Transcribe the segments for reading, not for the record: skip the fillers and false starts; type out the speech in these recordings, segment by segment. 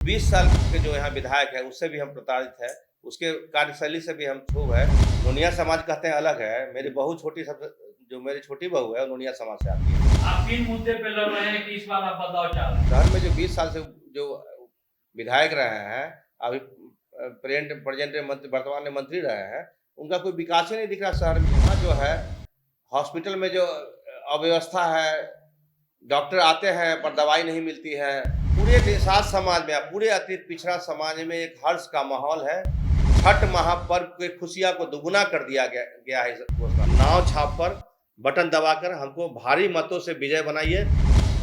20 साल के जो यहाँ विधायक है उससे भी हम प्रताड़ित है, उसके कार्यशैली से भी हम क्षुब्ध है। नोनिया समाज कहते हैं अलग है, मेरी बहू छोटी सब जो मेरी छोटी बहू है वो नोनिया समाज से आती है। आप किन मुद्दे पे लड़ रहे हैं कि इस बार आप बदलाव चाह रहे हैं? शहर में जो 20 साल से जो विधायक रहे हैं, अभी प्रेजेंट मंत्री वर्तमान में मंत्री रहे हैं, उनका कोई विकास ही नहीं दिख रहा शहर में। यहाँ जो है हॉस्पिटल में जो अव्यवस्था है, डॉक्टर आते हैं पर दवाई नहीं मिलती है। पूरे निषाद समाज में, पूरे अति पिछड़ा समाज में एक हर्ष का माहौल है। छठ महापर्व की खुशियां को दुगुना कर दिया गया है इस घोषणा। नाव छाप पर बटन दबाकर हमको भारी मतों से विजय बनाइए,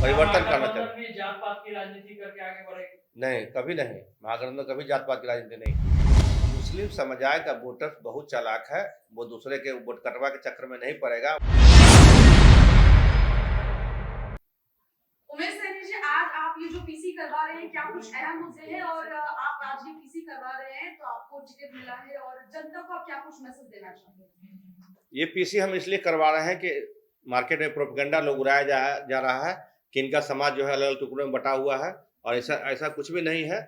परिवर्तन करना चाहिए। महागठबंधन में जात पात की राजनीति करके आगे बढ़ेगी? नहीं, कभी नहीं। महागठबंधन में कभी जात पात की राजनीति नहीं की। मुस्लिम समुदाय का वोटर बहुत चालाक है, वो दूसरे के वोट कटवा के चक्कर में नहीं पड़ेगा। उमेश सैनी जी, आज आप ये जो पीसी करवा रहे हैं, क्या कुछ अहम मुद्दे हैं? और आप आज ये पीसी करवा रहे हैं तो आपको टिकट मिला है, और जनता को आप क्या कुछ मैसेज देना चाहते हैं? ये पीसी हम इसलिए करवा रहे हैं कि मार्केट में प्रोपेगेंडा लोग उड़ाया जा रहा है कि इनका समाज जो है अलग अलग टुकड़ों में बटा हुआ है, और ऐसा ऐसा कुछ भी नहीं है।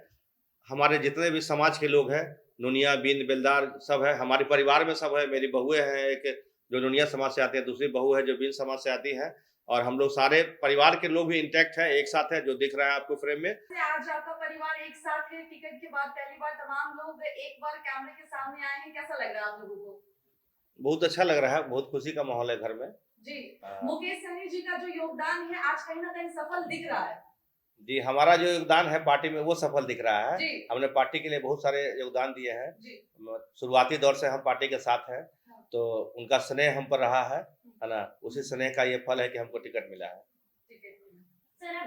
हमारे जितने भी समाज के लोग हैं, नोनिया, बिंद, बेलदार सब है, हमारे परिवार में सब है। मेरी बहुएं हैं, एक जो नोनिया समाज से आती है, दूसरी बहू है जो बिंद समाज से आती है, और हम लोग सारे परिवार के लोग भी इंटैक्ट है, एक साथ है, जो दिख रहा है आपको फ्रेम में। आज आपका परिवार एक साथ है, टिकट के बाद पहली बार तमाम लोग एक बार कैमरे के सामने आए हैं, कैसा लग रहा है आप लोगों को? बहुत अच्छा लग रहा है, बहुत खुशी का माहौल है घर में जी। मुकेश सहनी जी का जो योगदान है आज कहीं ना कहीं सफल दिख रहा है। जी, हमारा जो योगदान है पार्टी में वो सफल दिख रहा है। जी। हमने पार्टी के लिए बहुत सारे योगदान दिए हैं। जी। शुरुआती दौर से हम पार्टी के साथ हैं, हाँ। तो उनका स्नेह हम पर रहा है ना। उसी स्नेह का ये फल है कि हमको टिकट मिला है।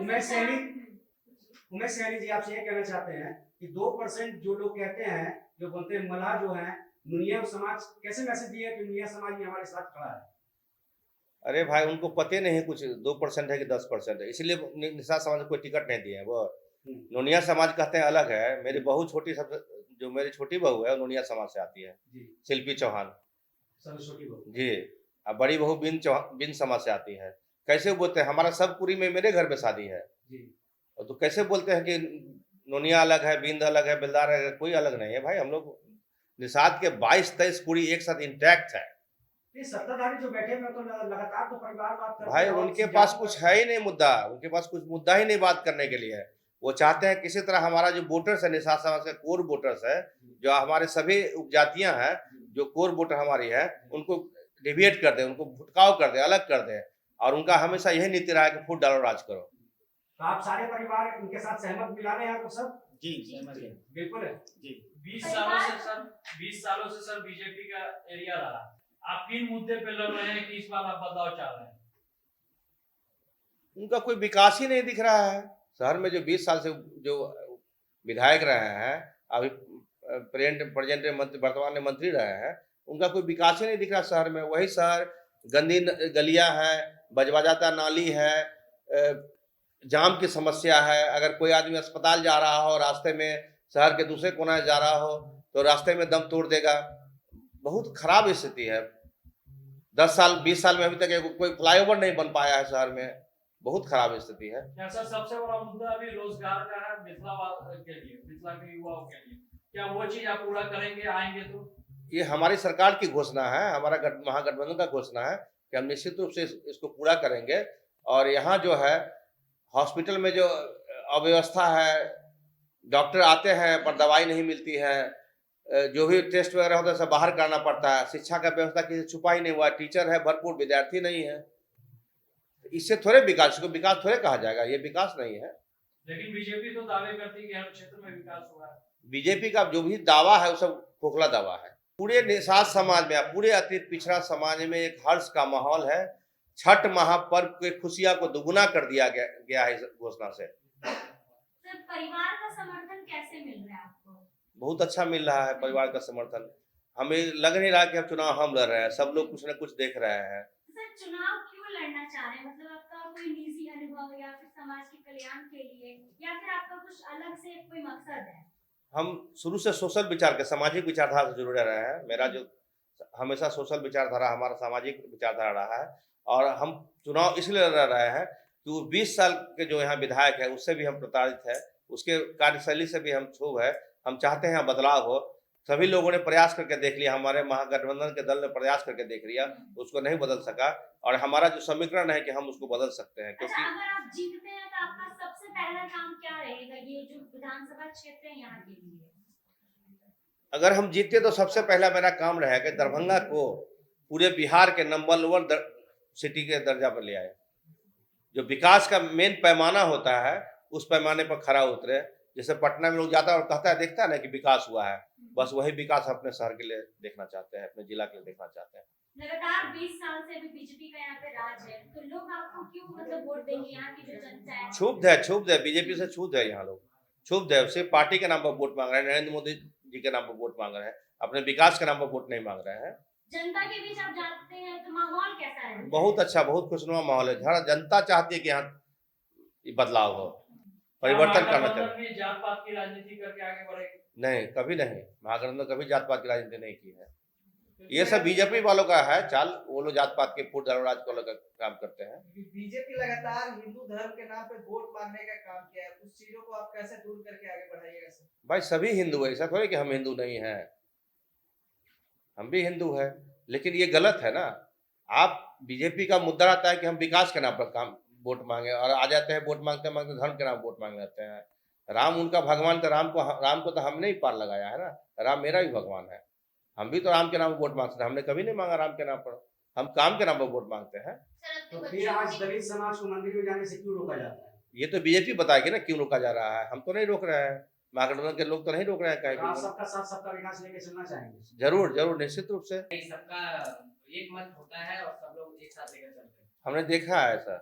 उमेश सैनी जी आपसे ये कहना चाहते हैं कि 2% जो लोग कहते हैं, जो बोलते हैं मल्लाह जो है, नुनिया समाज कैसे मैसेज दिया कि नुनिया समाज भी हमारे साथ खड़ा है? अरे भाई, उनको पते नहीं कुछ 2% है कि 10% है, इसलिए निषाद समाज को कोई टिकट नहीं दिए हैं। वो नोनिया समाज कहते हैं अलग है, मेरी बहू छोटी सब जो मेरी छोटी बहू है वो नोनिया समाज से आती है, शिल्पी चौहान। सबसे छोटी बहू जी। अब बड़ी बहू बिन समाज से आती है। कैसे बोलते हैं, हमारा सब पूरी में मेरे घर में शादी है, तो कैसे बोलते हैं कि नोनिया अलग है, बिंद अलग है, बेलदार है? कोई अलग नहीं है भाई। हम लोग निषाद के 22-23 कुड़ी एक साथ इंटैक्ट है। ये सत्ताधारी जो बैठे हुए तो लगातार तो परिवारवाद करते भाई हैं, और उनके पास कुछ है ही नहीं मुद्दा, उनके पास कुछ मुद्दा ही नहीं बात करने के लिए। वो चाहते हैं किसी तरह हमारा जो वोटर्स है, निषाद समाज का कोर वोटर्स है, जो हमारे सभी उपजातियां हैं, जो कोर वोटर हमारी है, उनको डिविएट कर दे, उनको भुटकाव कर दे, अलग कर दे। और उनका हमेशा यही नीति रहा है कि फूट डालो राज करो। तो आप सारे परिवार उनके साथ सहमत मिला रहे हैं आप सब? जी, बिल्कुल है जी। 20 सालों से सर बीजेपी का एरिया रहा। आप किन मुद्दे पे लड़ रहे हैं कि इस बार आप बदलाव चाह रहे हैं? उनका कोई विकास ही नहीं दिख रहा है शहर में। जो 20 साल से जो विधायक रहे हैं, अभी प्रेजेंट मंत्री वर्तमान में मंत्री रहे हैं, उनका कोई विकास ही नहीं दिख रहा शहर में। वही शहर गंदी गलियां हैं, बजबजाता नाली है, जाम की समस्या है। अगर कोई आदमी अस्पताल जा रहा हो, रास्ते में शहर के दूसरे कोना जा रहा हो, तो रास्ते में दम तोड़ देगा। बहुत खराब स्थिति है। 10 साल 20 साल में अभी तक कोई फ्लाईओवर नहीं बन पाया है शहर में। बहुत खराब स्थिति है। क्या सर सबसे बड़ा मुद्दा अभी रोजगार का है मिथिला के लिए, मिथिला के युवाओं के लिए? क्या वो चीज आप पूरा करेंगे आएंगे तो? ये हमारी सरकार की घोषणा है, हमारा महागठबंधन का घोषणा है कि हम निश्चित रूप से इसको पूरा करेंगे। और यहाँ जो है हॉस्पिटल में जो अव्यवस्था है, डॉक्टर आते हैं पर दवाई नहीं मिलती है, जो भी टेस्ट वगैरह होता है सब बाहर करना पड़ता है। शिक्षा का व्यवस्था किसी छुपा ही नहीं हुआ, टीचर है भरपूर, विद्यार्थी नहीं है। इससे थोड़े विकास को विकास थोड़े कहा जाएगा, ये विकास नहीं है। लेकिन बीजेपी तो दावे करती है कि हर क्षेत्र में विकास हुआ है। बीजेपी का जो भी दावा है वो सब खोखला दावा है। पूरे निषाद समाज में, पूरे अति पिछड़ा समाज में एक हर्ष का माहौल है। छठ महापर्व की खुशियां को दुगुना कर दिया गया है इस घोषणा से। सर, परिवार का समर्थन कैसे मिल रहा है आपको? बहुत अच्छा मिल रहा है परिवार का समर्थन। हमें लग नहीं रहा कि अब चुनाव हम लड़ रहे हैं, सब लोग कुछ न कुछ देख रहे हैं। सर, चुनाव क्यों लड़ना चाह रहे हैं? मतलब आपका कोई निजी अनुभव या फिर समाज के कल्याण के लिए, या फिर आपका कुछ अलग से कोई मकसद है? हम शुरू से सोशल विचार के, सामाजिक विचारधारा से जुड़े रहे हैं। मेरा जो हमेशा सोशल विचारधारा, हमारा सामाजिक विचारधारा रहा है। और हम चुनाव इसलिए लड़ रहे हैं कि वो 20 साल के जो यहाँ विधायक है उससे भी हम प्रताड़ित है, उसके कार्यशैली से भी हम क्षुब्ध है। हम चाहते हैं बदलाव हो। सभी लोगों ने प्रयास करके देख लिया, हमारे महागठबंधन के दल ने प्रयास करके देख लिया, उसको नहीं बदल सका। और हमारा जो समीकरण है कि हम उसको बदल सकते हैं, अच्छा, क्योंकि अगर आप जीतते हैं तो आपका सबसे पहला काम क्या रहेगा ये जो विधानसभा क्षेत्र है यहाँ के लिए? अगर हम जीते तो सबसे पहला मेरा काम रहेगा कि दरभंगा को पूरे बिहार के नंबर 1 सिटी के दर्जा पर ले आए। जो विकास का मेन पैमाना होता है उस पैमाने पर खरा उतरे। जैसे पटना में लोग जाता है और कहता है, देखता है ना कि विकास हुआ है, बस वही विकास अपने शहर के लिए देखना चाहते हैं, अपने जिला के लिए देखना चाहते हैं। लगातार 20 साल से अभी बीजेपी का यहाँ पे राज है, तो लोग आपको क्यों मतलब वोट देंगे? यहाँ की जो जनता है क्षुब्ध है, बीजेपी से क्षुब्ध है। यहाँ लोग क्षुब्ध है, सिर्फ पार्टी के नाम पर वोट मांग रहे हैं, नरेंद्र मोदी जी के नाम पर वोट मांग रहे हैं, अपने विकास के नाम पर वोट नहीं मांग रहे हैं। जनता के बीच आप जाते हैं तो माहौल कैसा है? बहुत अच्छा, बहुत खुशनुमा माहौल है। जहाँ जनता चाहती है कि यहाँ बदलाव हो, परिवर्तन करना चाहिए। महागठबंधन में जात पात की राजनीति करके आगे बढ़ेगी? नहीं, कभी नहीं। महागठबंधन कभी जात पात की राजनीति नहीं की है। ये सब बीजेपी वालों का है चाल। वो लोग जात पात के फूट राज को लोग काम करते हैं। बीजेपी लगातार हिंदू धर्म के नाम पे वोट मांगने का काम किया है, उस चीजों को आप कैसे दूर करके आगे बढ़ाइएगा सर? भाई सभी हिंदू है, ऐसा थोड़ी कि हम हिंदू नहीं हैं, हम भी हिंदू है। लेकिन ये गलत है ना। आप बीजेपी का मुद्दा आता है कि हम विकास के नाम पर काम वोट मांगे, और आ जाते हैं वोट मांगते मांगते धर्म के नाम वोट मांग लेते हैं। राम उनका भगवान, तो राम को तो हमने ही पार लगाया है ना। राम मेरा भी भगवान है। हम भी तो राम के नाम पर वोट मांगते हैं, हमने कभी नहीं मांगा राम के नाम पर। हम काम के नाम पर वोट मांगते हैं। तो फिर आज दलित समाज को मंदिर में जाने से क्यों रोका जाता है? ये तो बीजेपी बताएगी ना क्यों रोका जा रहा है। हम तो नहीं रोक रहे हैं, महागठबंधन के लोग तो नहीं रोक रहे हैं कहीं आप भी। सबका साथ सबका विकास लेके चलना चाहेंगे? जरूर जरूर, निश्चित रूप से। सबका एक मत होता है और सब लोग एक साथ लेकर चलते हैं। हमने देखा है ऐसा,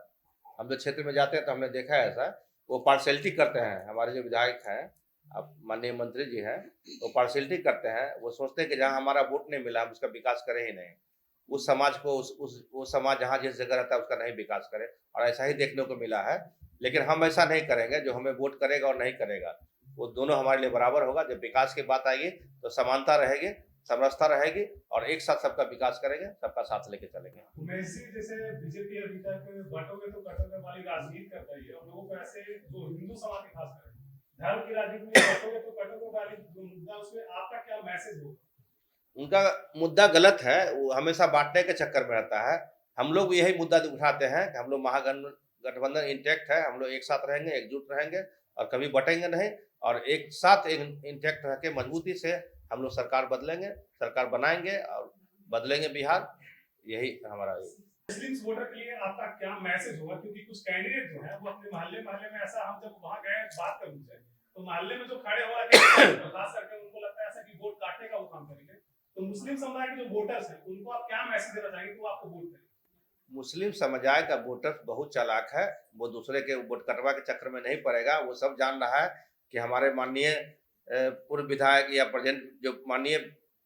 हम जो क्षेत्र में जाते हैं तो हमने देखा है ऐसा। वो पार्शलिटी करते हैं। हमारे जो विधायक हैं, अब माननीय मंत्री जी हैं, वो पार्शलिटी करते हैं। वो सोचते हैं कि जहाँ हमारा वोट नहीं मिला हम उसका विकास करें ही नहीं। उस समाज को वो समाज जहाँ जिस जगह रहता है उसका नहीं विकास करे, और ऐसा ही देखने को मिला है। लेकिन हम ऐसा नहीं करेंगे। जो हमें वोट करेगा और नहीं करेगा वो दोनों हमारे लिए बराबर होगा। जब विकास की बात आएगी तो समानता रहेगी, समरसता रहेगी, और एक साथ सबका विकास करेंगे, सबका साथ लेके चलेंगे। उमेश जी, जैसे बीजेपी अभी तक बटोगे तो कटोगे वाली राजनीति कर रही है, और लोगों को ऐसे जो हिंदू समाज के खास कर धर्म की राजनीति में बटोगे तो कटोगे वाली जो मुद्दा, उसमें आपका क्या मैसेज होगा? उनका मुद्दा गलत है। वो हमेशा बांटने के चक्कर में रहता है। हम लोग यही मुद्दा उठाते हैं कि हम लोग महागठबंधन इंटैक्ट है, हम लोग एक साथ रहेंगे, एकजुट रहेंगे, और कभी बटेंगे नहीं। और एक साथ इंटैक्ट रह के मजबूती से हम लोग सरकार बदलेंगे, सरकार बनाएंगे और बदलेंगे बिहार। यही हमारा मुस्लिम वोटर के लिए आपका क्या मैसेज होगा? क्योंकि कुछ कैंडिडेट जो है वो अपने मोहल्ले में ऐसा, हम जब वहाँ गए बात करने से तो मोहल्ले में जो खड़े हुआ खास करके उनको लगता है ऐसा कि वोट काटने का वो काम करेंगे। तो मुस्लिम समुदाय के जो वोटर्स हैं उनको आप क्या मैसेज देना चाहेंगे कि वो आपको वोट करें? मुस्लिम समुदाय का वोटर बहुत चालाक है। वो दूसरे के वोट कटवा के चक्कर में नहीं पड़ेगा। वो सब जान रहा है कि हमारे माननीय पूर्व विधायक या जो माननीय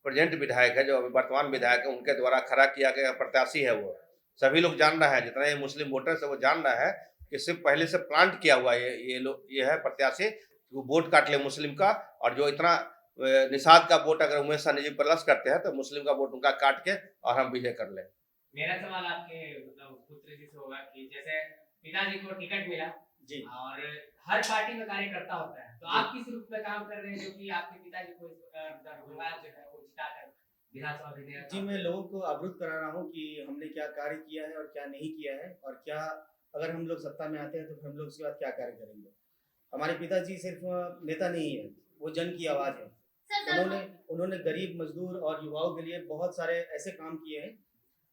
प्रेजेंट विधायक है, जो अभी वर्तमान विधायक है, उनके द्वारा खड़ा किया गया प्रत्याशी है। वो सभी लोग जान रहे हैं, जितने मुस्लिम वोटर्स है वो जान रहा है कि सिर्फ पहले से प्लांट किया हुआ ये है प्रत्याशी, वो वोट काट ले मुस्लिम का। और जो इतना निषाद का वोट अगर उमेश सहनी जी प्लस करते हैं तो मुस्लिम का वोट उनका काट के और हम विजय कर लें। मेरा सवाल आपके मतलब पुत्र जी से होगा कि जैसे पिताजी को टिकट मिला जी, और हर पार्टी में कार्यकर्ता होता है, तो आप किस रूप में काम कर रहे हैं जो कि आपके पिताजी को दरभंगा जो है वो जिताकर विधानसभा भेजने का? जी, मैं लोगों को अवगत करा रहा हूँ कि हमने क्या कार्य किया है और क्या नहीं किया है, और क्या अगर हम लोग सत्ता में आते हैं तो फिर हम लोग उसके बाद क्या कार्य करेंगे। हमारे पिताजी सिर्फ नेता नहीं है, वो जन की आवाज़ है। उन्होंने गरीब, मजदूर और युवाओं के लिए बहुत सारे ऐसे काम किए हैं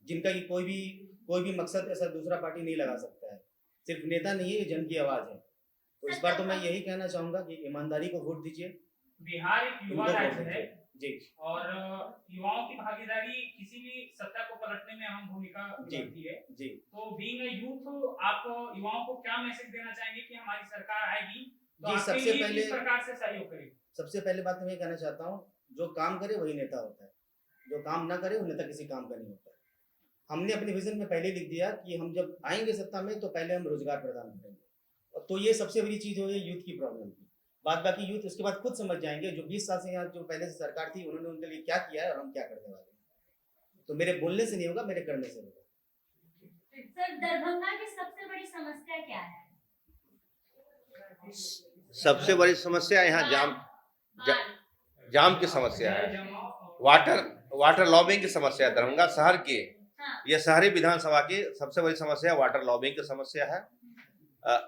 जिनका कि कोई भी मकसद ऐसा दूसरा पार्टी नहीं लगा सकता है। सिर्फ नेता नहीं है, ये जन की आवाज़ है। तो इस बार तो मैं यही कहना चाहूँगा कि ईमानदारी को वोट दीजिए। बिहार एक युवा राज्य है जी, और युवाओं की भागीदारी किसी भी सत्ता को पलटने में अहम भूमिका निभाती है। जी, तो बीइंग अ यूथ, आप युवाओं को क्या मैसेज देना चाहेंगे कि हमारी सरकार आएगी तो जी, आपके सबसे लिए पहले- किस प्रकार से सहयोग करेगी? सबसे पहले बात मैं ये कहना चाहता हूँ, जो काम करे वही नेता होता है, जो काम ना करे वो नेता किसी काम का नहीं होता है। हमने अपने विजन में पहले लिख दिया कि हम जब आएंगे सत्ता में तो पहले हम रोजगार प्रदान करेंगे। और तो ये सबसे बड़ी चीज़ हो गई यूथ की प्रॉब्लम की। बाकी यूथ उसके बाद खुद समझ जाएंगे, जो 20 साल से यहाँ जो पहले से सरकार थी उन्होंने उनके लिए क्या किया है और हम क्या करने वाले हैं। तो मेरे बोलने से नहीं होगा, मेरे करने से होगा। सर, दरभंगा की सबसे बड़ी समस्या क्या है? सबसे बड़ी समस्या यहाँ जाम की समस्या है, वाटर लॉबिंग की समस्या है। दरभंगा शहर की, ये शहरी विधानसभा की सबसे बड़ी समस्या वाटर लॉबिंग की समस्या है।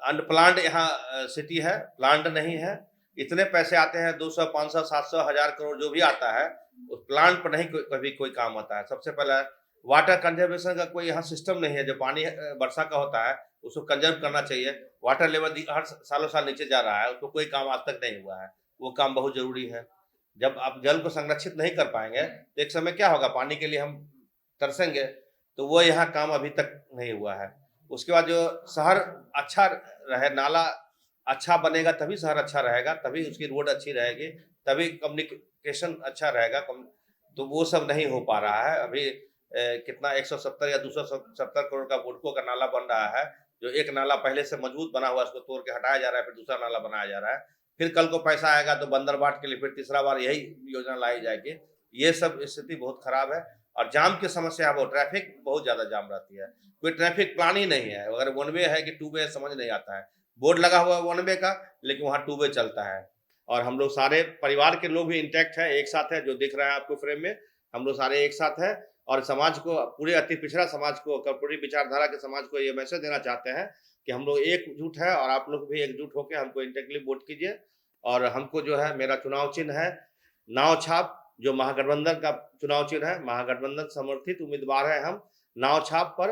अनप्लान्ड यहाँ सिटी है, प्लान्ड नहीं है। इतने पैसे आते हैं 200, 500, 700, 1000 करोड़ जो भी आता है, उस प्लांट पर नहीं कभी कोई काम आता है। सबसे पहला वाटर कंजर्वेशन का कोई यहाँ सिस्टम नहीं है। जो पानी वर्षा का होता है उसको कंजर्व करना चाहिए। वाटर लेवल हर सालों साल नीचे जा रहा है, उसको कोई काम आज तक नहीं हुआ है। वो काम बहुत जरूरी है। जब आप जल को संरक्षित नहीं कर पाएंगे तो एक समय क्या होगा, पानी के लिए हम तरसेंगे। तो वो यहाँ काम अभी तक नहीं हुआ है। उसके बाद जो शहर अच्छा रहे, नाला अच्छा बनेगा तभी शहर अच्छा रहेगा, तभी उसकी रोड अच्छी रहेगी, तभी कम्युनिकेशन अच्छा रहेगा। तो वो सब नहीं हो पा रहा है अभी। कितना 170 या 270 करोड़ का बुडको का नाला बन रहा है। जो एक नाला पहले से मजबूत बना हुआ है उसको तोड़ के हटाया जा रहा है, फिर दूसरा नाला बनाया जा रहा है। फिर कल को पैसा आएगा तो बंदरबाट के लिए फिर तीसरा बार यही योजना लाई जाएगी। ये सब स्थिति बहुत खराब है। और जाम की समस्या है, वो ट्रैफिक बहुत ज्यादा जाम रहती है। कोई ट्रैफिक प्लान ही नहीं है। अगर वन वे है कि टू वे समझ नहीं आता है। बोर्ड लगा हुआ है वन वे का, लेकिन वहाँ टू वे चलता है। और हम लोग सारे परिवार के लोग भी इंटैक्ट है, एक साथ है। जो दिख रहा है आपको फ्रेम में, हम लोग सारे एक साथ है। और समाज को, पूरे अति पिछड़ा समाज को, पूरी विचारधारा के समाज को ये मैसेज देना चाहते हैं कि हम लोग एकजुट है और आप लोग भी एकजुट होकर हमको इंटेक्टली वोट कीजिए। और हमको जो है, मेरा चुनाव चिन्ह है नाव छाप, जो महागठबंधन का चुनाव चिन्ह है। महागठबंधन समर्थित उम्मीदवार है हम। नाव छाप पर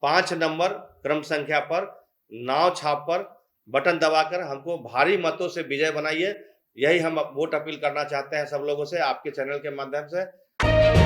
5 नंबर क्रम संख्या पर नाव छाप पर बटन दबाकर हमको भारी मतों से विजय बनाइए। यही हम वोट अपील करना चाहते हैं सब लोगों से, आपके चैनल के माध्यम से।